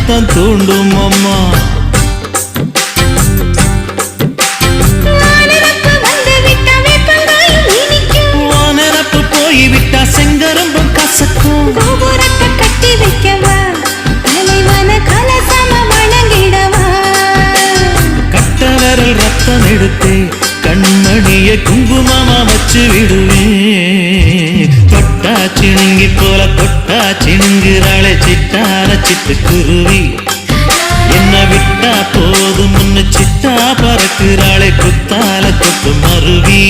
ரத்தம் தூண்டும் அம்மா. வானரப்பு போய்விட்டா செங்கரும்பும் கசக்கும். கட்டி வைக்கவா தலைவன கலசம வணங்கிடவா. கட்ட விரல் ரத்தம் எடுத்தே கண்மணிய குங்குமமா வச்சு விடுவேன். தொட்டா சிணுங்கி போல தொட்டா சிணுங்குறாளே சிட்டார சிட்டுக்குருவி. என்ன விட்டா போதும் முன்னு சிட்டா பறக்குறாளே குத்தால தொட்டு மருவி.